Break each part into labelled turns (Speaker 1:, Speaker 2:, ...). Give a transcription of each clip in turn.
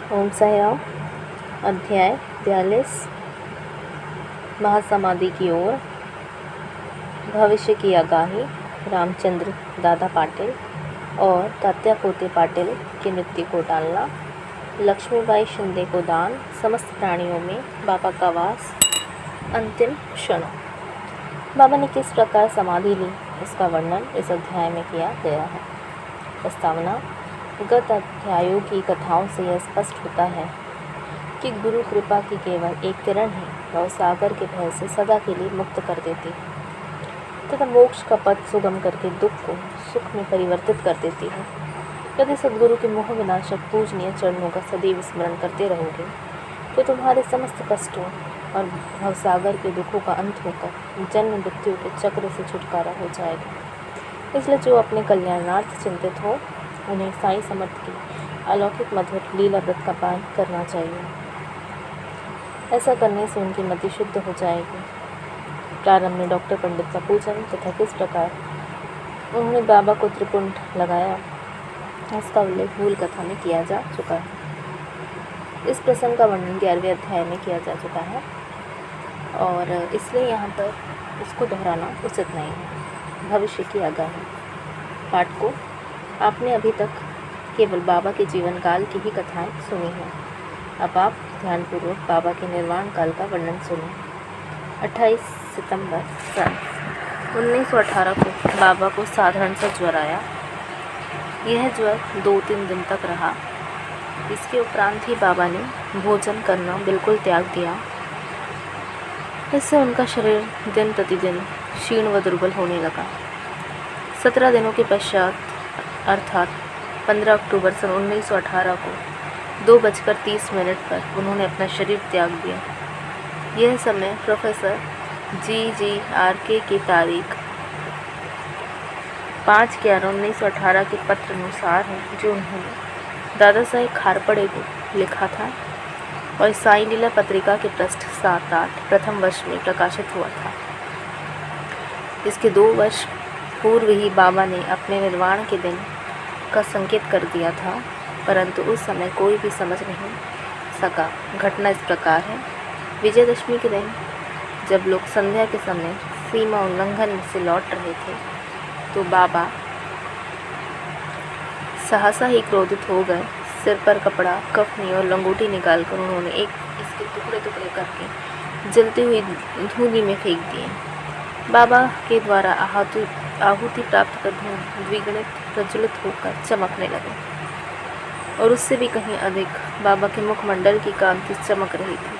Speaker 1: ओम साईराम। अध्याय 42। महासमाधि की ओर। भविष्य की आगाही। रामचंद्र दादा पाटिल और तात्या पोते पाटिल की मृत्यु को टालना। लक्ष्मीबाई शिंदे को दान। समस्त प्राणियों में बाबा का वास। अंतिम क्षणों। बाबा ने किस प्रकार समाधि ली, इसका वर्णन इस अध्याय में किया गया है। प्रस्तावना। गत अध्यायों की कथाओं से यह स्पष्ट होता है कि गुरु कृपा की केवल एक किरण ही वह सागर के भय से सदा के लिए मुक्त कर देती है तथा मोक्ष का पथ सुगम करके दुख को सुख में परिवर्तित कर देती है। यदि सद्गुरु के मोह विनाशक पूजनीय चरणों का सदैव स्मरण करते रहोगे तो तुम्हारे समस्त कष्टों और भवसागर के दुखों का अंत होकर जन्म मृत्यु के चक्र से छुटकारा हो जाएगा। इसलिए जो अपने कल्याणार्थ चिंतित हो उन्हें साईं समर्थ की अलौकिक मधुर लीला व्रत का पान करना चाहिए। ऐसा करने से उनकी मति शुद्ध हो जाएगी। प्रारंभ में डॉक्टर पंडित का पूजन तथा किस प्रकार उन्होंने बाबा को त्रिपुंड लगाया, इसका उल्लेख मूल कथा में किया जा चुका है। इस प्रसंग का वर्णन 11वें अध्याय में किया जा चुका है और इसलिए यहाँ पर उसको दोहराना उचित नहीं है। भविष्य की आगाही। पाठ को आपने अभी तक केवल बाबा के जीवन काल की ही कथाएं सुनी हैं। अब आप ध्यानपूर्वक बाबा के निर्वाण काल का वर्णन सुनें। 28 सितंबर सन 1918 को बाबा को साधारण सा ज्वर आया। यह ज्वर 2-3 दिन तक रहा। इसके उपरांत ही बाबा ने भोजन करना बिल्कुल त्याग दिया। इससे उनका शरीर दिन प्रतिदिन क्षीण व दुर्बल होने लगा। 17 दिनों के पश्चात अर्थात 15 अक्टूबर सन 1918 को 2:30 पर उन्होंने अपना शरीर त्याग दिया। यह समय प्रोफेसर GGRK की तारीख 5/11/1918 के पत्र अनुसार है, जो उन्होंने दादा साहेब खारपड़े को लिखा था और साई लीला पत्रिका के पृष्ठ 7-8 प्रथम वर्ष में प्रकाशित हुआ था। इसके 2 वर्ष पूर्व ही बाबा ने अपने निर्वाण के दिन का संकेत कर दिया था, परंतु उस समय कोई भी समझ नहीं सका। घटना इस प्रकार है। विजयदशमी के दिन जब लोग संध्या के समय सीमा उल्लंघन से लौट रहे थे तो बाबा सहसा ही क्रोधित हो गए। सिर पर कपड़ा, कफनी और लंगोटी निकालकर उन्होंने इसके टुकड़े टुकड़े करके जलती हुई धूलि में फेंक दिए। बाबा के द्वारा आहुति प्राप्त कर द्विगुणित प्रज्वलित होकर चमकने लगे और उससे भी कहीं अधिक बाबा के मुखमंडल की कांति चमक रही थी।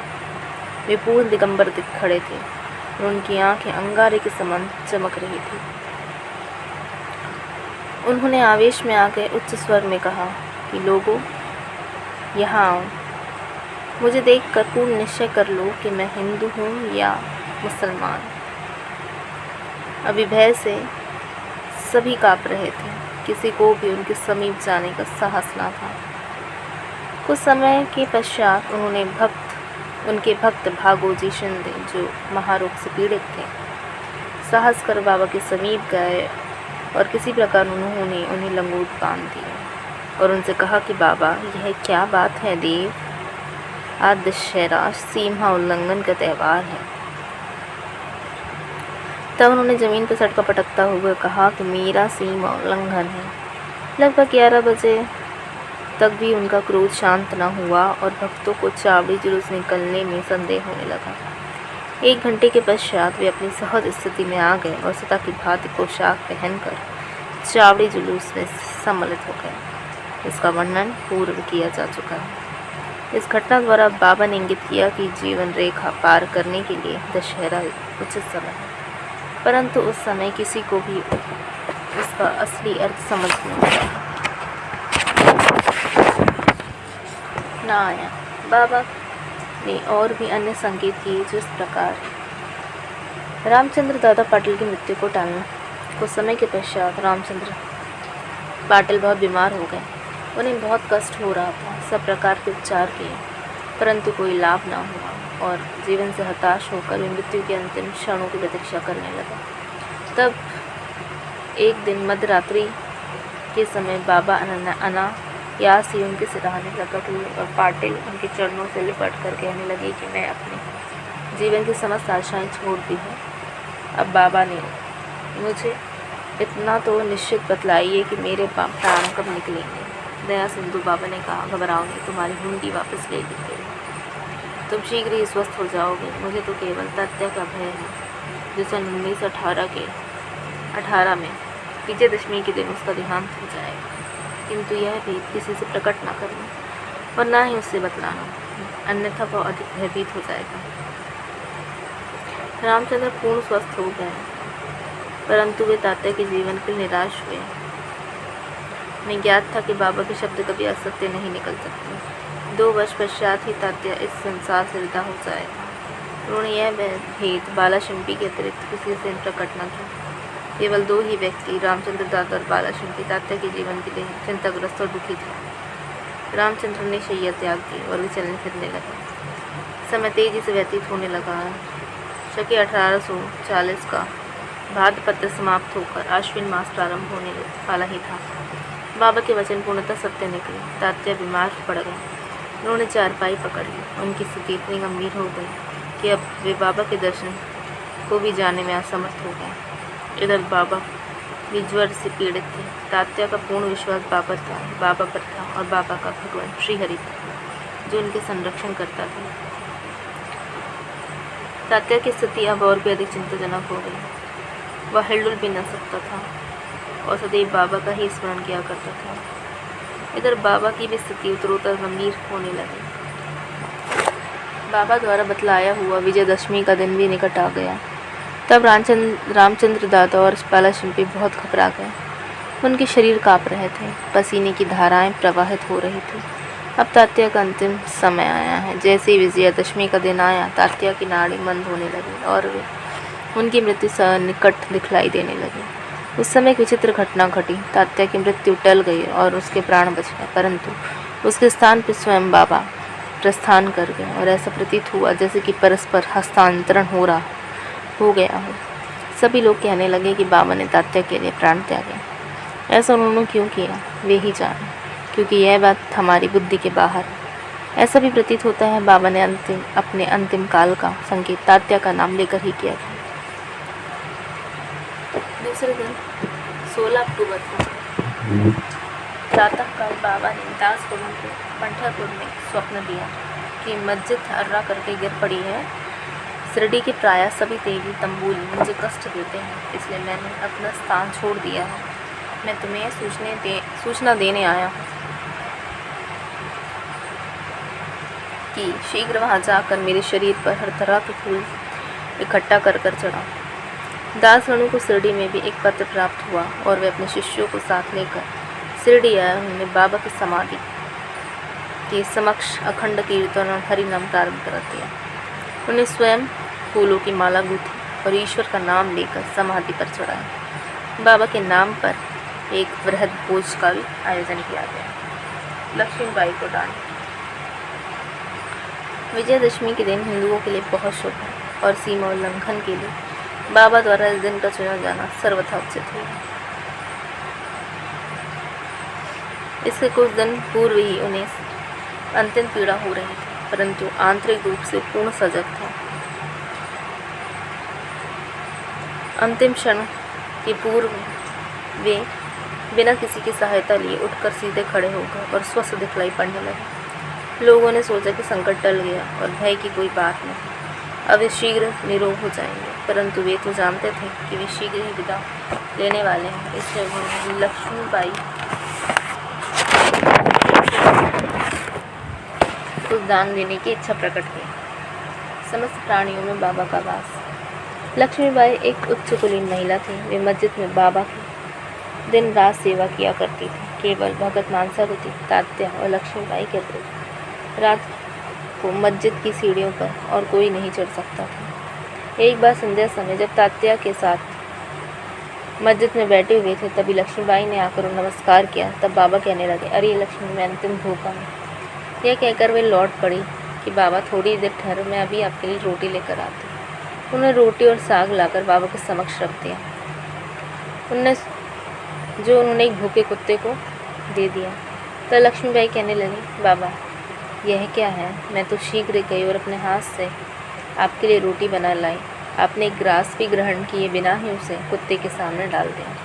Speaker 1: वे पूर्ण दिगंबर दिख खड़े थे और उनकी आंखें अंगारे के समान चमक रही थी। उन्होंने आवेश में आकर उच्च स्वर में कहा कि लोगों, यहाँ आओ। मुझे देखकर पूर्ण निश्चय कर लो कि मैं हिंदू हूँ या मुसलमान। अभी भय से सभी काँप रहे थे। किसी को भी उनके समीप जाने का साहस ना था। कुछ समय के पश्चात उनके भक्त भागोजी शिंदे, जो महारोग से पीड़ित थे, साहस कर बाबा के समीप गए और किसी प्रकार उन्होंने उन्हें लंगोट बांध दिया और उनसे कहा कि बाबा, यह क्या बात है देव? आज दशहरा सीमा उल्लंघन का त्यौहार है। तब उन्होंने ज़मीन पर सटका पटकता हुआ कहा कि मेरा सीमा उल्लंघन है। लगभग 11 बजे तक भी उनका क्रोध शांत न हुआ और भक्तों को चावड़ी जुलूस निकलने में संदेह होने लगा। 1 घंटे के पश्चात वे अपनी सहज स्थिति में आ गए और सदा की भांति पोशाक पहनकर चावड़ी जुलूस में सम्मिलित हो गए। इसका वर्णन पूर्व किया जा चुका है। इस घटना द्वारा बाबा ने इंगित किया कि जीवन रेखा पार करने के लिए दशहरा उचित समय है, परंतु उस समय किसी को भी उसका असली अर्थ समझ न आया। बाबा ने और भी अन्य संकेत किए जो इस प्रकार है। रामचंद्र दादा पाटिल की मृत्यु को टालना। कुछ समय के पश्चात रामचंद्र पाटिल बहुत बीमार हो गए। उन्हें बहुत कष्ट हो रहा था। सब प्रकार के उपचार किए परंतु कोई लाभ न हुआ और जीवन से हताश होकर वे मृत्यु के अंतिम क्षणों की प्रतीक्षा करने लगे। तब एक दिन मध्यरात्रि के समय बाबा यहाँ से उनके सिरहाने प्रकट हुए और पाटिल उनके चरणों से लिपट कर कहने लगे कि मैं अपने जीवन की समस्त आशाएं छोड़ दी हैं। अब बाबा ने मुझे इतना तो निश्चित बतलाइए कि मेरे प्राण कब निकलेंगे। दया सिंधु बाबा ने कहा, घबराओ नहीं, तुम्हारी हुंडी वापस ले ली गई, तुम शीघ्र ही स्वस्थ हो जाओगे। मुझे तो केवल तात्या का भय है जो सन 1918 में विजयदशमी के दिन उसका देहांत हो जाएगा, किंतु यह भेद किसी से प्रकट न करना और ना ही उससे बतलाना, अन्यथा वह अधिक भयभीत हो जाएगा। रामचंद्र पूर्ण स्वस्थ हो गए, परंतु वे तात्या के जीवन के निराश हुए। उन्हें ज्ञात था कि बाबा के शब्द कभी असत्य नहीं निकल सकते। 2 वर्ष पश्चात ही तात्या इस संसार से विदा हो जाएगा। उन्होंने यह भेद बालाशिम्पी के अतिरिक्त किसी से प्रकट न किया। केवल 2 ही व्यक्ति, रामचंद्र दादा और बालाशिम्पी, तात्या के जीवन के लिए चिंताग्रस्त और दुखी थे। रामचंद्र ने शैया त्याग दी और वे चलने फिरने लगे। समय तेजी से व्यतीत होने लगा। शके 1840 का भाद्रपत्र समाप्त होकर आश्विन मास प्रारंभ होने वाला ही था। बाबा के वचन पूर्णतः सत्य निकले। तात्या बीमार पड़ गए। उन्होंने चारपाई पकड़ ली। उनकी स्थिति इतनी गंभीर हो गई कि अब वे बाबा के दर्शन को भी जाने में असमर्थ हो गए। इधर बाबा भी ज्वर से पीड़ित थे। तात्या का पूर्ण विश्वास बाबा पर था और बाबा का भगवान श्रीहरि था जो उनके संरक्षण करता था। तात्या की स्थिति अब और भी अधिक चिंताजनक हो गई। वह हिलडुल भी न सकता था और सदैव बाबा का ही स्मरण किया करता था। इधर बाबा की भी स्थिति उत्तरोत्तर गंभीर होने लगी। बाबा द्वारा बतलाया हुआ विजयदशमी का दिन भी निकट आ गया। तब रामचंद्र दादा और बालाशिम्पी बहुत घबरा गए। उनके शरीर काँप रहे थे, पसीने की धाराएं प्रवाहित हो रही थी। अब तात्या का अंतिम समय आया है। जैसे ही विजयादशमी का दिन आया, तात्या की नाड़ी मंद होने लगी और वे उनकी मृत्यु निकट दिखलाई देने लगी। उस समय एक विचित्र घटना घटी। तात्या की मृत्यु टल गई और उसके प्राण बच गए, परंतु उसके स्थान पर स्वयं बाबा प्रस्थान कर गए और ऐसा प्रतीत हुआ जैसे कि परस्पर हस्तांतरण हो गया हो। सभी लोग कहने लगे कि बाबा ने तात्या के लिए प्राण त्यागे। ऐसा उन्होंने क्यों किया, वे ही जाने, क्योंकि यह बात हमारी बुद्धि के बाहर है। ऐसा भी प्रतीत होता है बाबा ने अपने अंतिम काल का संकेत तात्या का नाम लेकर ही किया था। दूसरे दिन 16 अक्टूबर को प्रातःकाल बाबा ने दासगुरु को पंढरपुर में स्वप्न दिया कि मस्जिद अर्रा करके गिर पड़ी है। शिरडी के प्रायः सभी देवी तंबूली मुझे कष्ट देते हैं, इसलिए मैंने अपना स्थान छोड़ दिया है। मैं तुम्हें सूचना देने आया हूँ कि शीघ्र वहाँ जाकर मेरे शरीर पर हर तरह के फूल इकट्ठा कर चढ़ाओ। दासगणु को शिरडी में भी एक पत्र प्राप्त हुआ और वे अपने शिष्यों को साथ लेकर शिरडी आए। उन्होंने बाबा की समाधि के समक्ष अखंड कीर्तन और हरि नाम प्रारंभ कर दिया। उन्हें स्वयं फूलों की माला गूंथी और ईश्वर का नाम लेकर समाधि पर चढ़ाया। बाबा के नाम पर एक वृहद भोज का भी आयोजन किया गया। लक्ष्मीबाई को दान। विजयदशमी के दिन हिंदुओं के लिए बहुत शुभ है और सीमा उल्लंघन के लिए बाबा द्वारा इस दिन का चुना जाना सर्वथा उचित है। इसके कुछ दिन पूर्व ही उन्हें अंतिम पीड़ा हो रही थी, परंतु आंतरिक रूप से पूर्ण सजग था। अंतिम क्षण के पूर्व वे बिना किसी की सहायता लिए उठकर सीधे खड़े हो गए और स्वस्थ दिखलाई पड़ने लगे। लोगों ने सोचा कि संकट टल गया और भय की कोई बात नहीं, अब वे शीघ्र निरोग हो जाएंगे, परंतु वे तो जानते थे कि वे शीघ्र ही विदा लेने वाले हैं। इसलिए उन्होंने लक्ष्मीबाई को दान देने की इच्छा प्रकट की। समस्त प्राणियों में बाबा का वास। लक्ष्मीबाई एक उच्च कुलीन महिला थी। वे मस्जिद में बाबा की दिन रात सेवा किया करती थी। केवल भगत मानसावती, तात्या और लक्ष्मीबाई के अतिरिक्त रात को मस्जिद की सीढ़ियों पर और कोई नहीं चढ़ सकता था। एक बार संध्या समय जब तात्या के साथ मस्जिद में बैठे हुए थे, तभी लक्ष्मीबाई ने आकर नमस्कार किया। तब बाबा कहने लगे, अरे लक्ष्मी, मैं अंतिम भूखा हूँ। यह कहकर वे लौट पड़ी कि बाबा थोड़ी देर ठहरो, मैं अभी आपके लिए रोटी लेकर आती हूँ। उन्होंने रोटी और साग लाकर बाबा के समक्ष रख दिया। उन्होंने एक भूखे कुत्ते को दे दिया। तो लक्ष्मीबाई कहने लगी, बाबा यह क्या है? मैं तो शीघ्र गई और अपने हाथ से आपके लिए रोटी बना लाई। आपने एक ग्रास भी ग्रहण किए बिना ही उसे कुत्ते के सामने डाल दिया।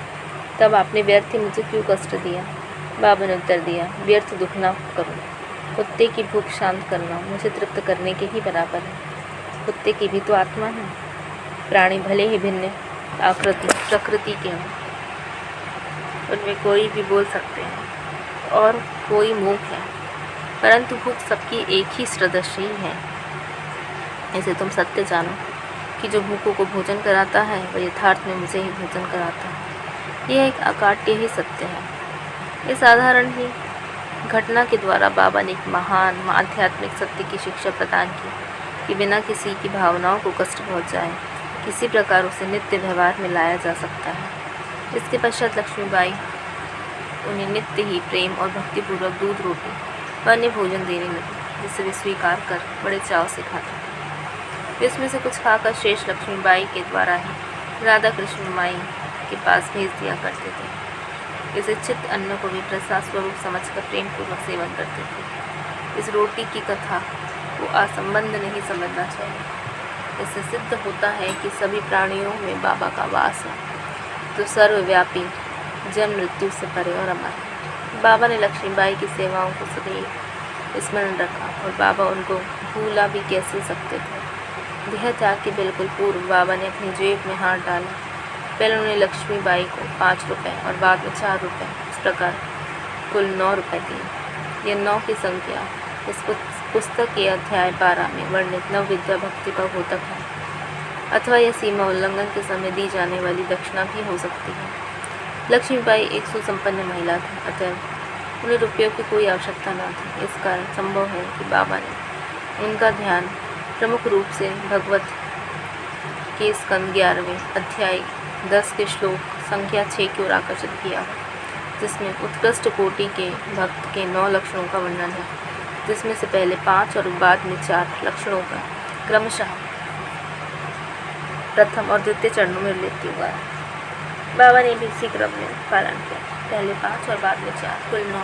Speaker 1: तब आपने व्यर्थ ही मुझे क्यों कष्ट दिया? बाबा ने उत्तर दिया, व्यर्थ दुख ना करूँ। कुत्ते की भूख शांत करना मुझे तृप्त करने के ही बराबर है। कुत्ते की भी तो आत्मा है। प्राणी भले ही भिन्न आकृति प्रकृति के हों, उनमें कोई भी बोल सकते हैं और कोई मूक है, परंतु भूख सबकी एक ही सदृशी है। इसे तुम सत्य जानो कि जो भूखों को भोजन कराता है वह यथार्थ में मुझे ही भोजन कराता है। यह एक अकाट्य ही सत्य है। इस साधारण ही घटना के द्वारा बाबा ने एक महान आध्यात्मिक सत्य की शिक्षा प्रदान की कि बिना किसी की भावनाओं को कष्ट पहुंचाए किसी प्रकार उसे नित्य व्यवहार में लाया जा सकता है। इसके पश्चात लक्ष्मीबाई उन्हें नित्य ही प्रेम और भक्तिपूर्वक दूध रोटी व अन्य भोजन देने लगी, जिसे वे स्वीकार कर बड़े चाव से खाते थे। इसमें से कुछ खाकर शेष लक्ष्मीबाई के द्वारा ही राधा कृष्ण माई के पास भेज दिया करते थे। इस इच्छित अन्न को वे प्रसाद स्वरूप समझकर प्रेम पूर्वक सेवन करते थे। इस रोटी की कथा को असंबंध नहीं समझना चाहिए। इससे सिद्ध होता है कि सभी प्राणियों में बाबा का वास है, जो सर्वव्यापी, जन्म मृत्यु से परे और अमर है। बाबा ने लक्ष्मीबाई की सेवाओं को सदैव स्मरण रखा और बाबा उनको भूला भी कैसे सकते थे। देह त्याग के बिल्कुल पूर्व बाबा ने अपनी जेब में हाथ डाला। पहले उन्होंने लक्ष्मीबाई को 5 रुपये और बाद में 4 रुपये, इस प्रकार कुल 9 रुपये दिए। यह 9 की संख्या इस पुस्तक के अध्याय 12 में वर्णित नव विद्या भक्ति का द्योतक है, अथवा यह सीमा उल्लंघन के समय दी जाने वाली दक्षिणा भी हो सकती है। लक्ष्मीबाई एक सुसंपन्न महिला थी, अतः उन्हें रुपयों की कोई आवश्यकता न थी। इस कारण संभव है कि बाबा ने उनका ध्यान प्रमुख रूप से भगवत के स्कंद 11वें अध्याय 10 के श्लोक संख्या 6 की ओर आकर्षित किया है, जिसमें उत्कृष्ट कोटि के भक्त के 9 लक्षणों का वर्णन है, जिसमें से पहले 5 और बाद में 4 लक्षणों का क्रमशः प्रथम और द्वितीय चरणों में उल्लेख हुआ है। बाबा ने भी इसी क्रम में पालन किया। पहले 5 और बाद में 4, कुल 9।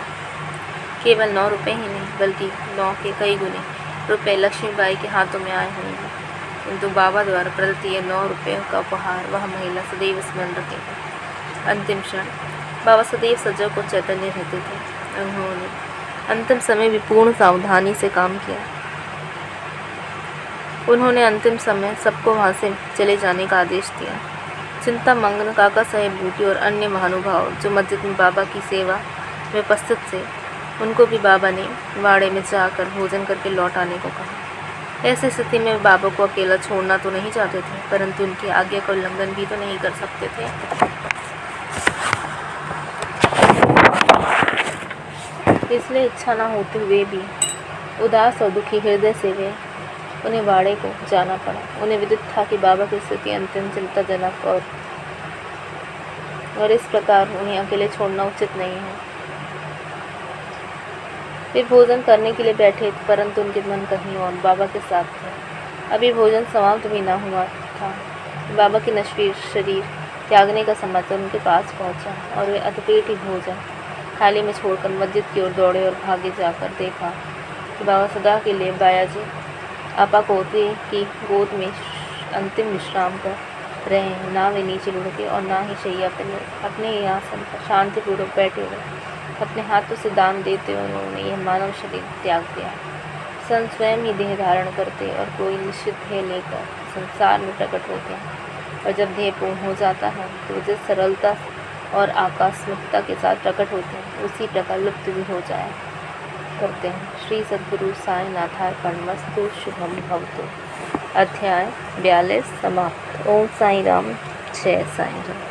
Speaker 1: केवल 9 रुपये ही नहीं बल्कि 9 के कई गुने रुपये लक्ष्मीबाई के हाथों में आए होंगे, किंतु बाबा द्वारा प्रदत्त ये 9 रुपये का उपहार वह महिला सदैव स्मरण रखेगी। अंतिम क्षण बाबा सदैव सजग और चैतन्य रहते थे। उन्होंने अंतिम समय भी पूर्ण सावधानी से काम किया। उन्होंने अंतिम समय सबको वहाँ से चले जाने का आदेश दिया। चिंता मंगन, काका साहेब बूटी और अन्य महानुभाव जो मस्जिद में बाबा की सेवा में उपस्थित थे, उनको भी बाबा ने वाड़े में जाकर भोजन करके लौट आने को कहा। ऐसी स्थिति में बाबा को अकेला छोड़ना तो नहीं चाहते थे, परंतु उनकी आज्ञा का उल्लंघन भी तो नहीं कर सकते थे। इसलिए इच्छा न होते हुए भी उदास और दुखी हृदय से वे उन्हें वाड़े को जाना पड़ा। उन्हें विदित था कि बाबा की स्थिति अत्यंत चिंताजनक और इस प्रकार उन्हें अकेले छोड़ना उचित नहीं है। वे भोजन करने के लिए बैठे, परंतु उनके मन कहीं और बाबा के साथ थे। अभी भोजन समाप्त भी न हुआ था, बाबा की नश्वर शरीर त्यागने का समाचार उनके पास पहुंचा और वे अधपेट ही भोजन थाली में छोड़कर मस्जिद की ओर दौड़े और भागे जाकर देखा कि बाबा सदा के लिए बायाजी आपा पोते की गोद में अंतिम विश्राम कर रहे हैं। ना वे नीचे लुढ़के और ना ही शैया पर अपने ही आसन पर शांतिपूर्वक बैठे हुए अपने हाथों से दान देते हुए उन्होंने यह मानव शरीर त्याग दिया। संत स्वयं ही देह धारण करते और कोई निश्चित ध्येय लेकर संसार में प्रकट होते हैं, और जब ध्येय पूर्ण हो जाता है तो जिस सरलता और आकस्मिकता के साथ प्रकट होते हैं उसी प्रकार लुप्त भी हो जाया करते हैं। श्री सद्गुरु साईनाथार्पणमस्तु। शुभम भवतु। अध्याय 42 समाप्त। ओम साई राम। जय साई राम।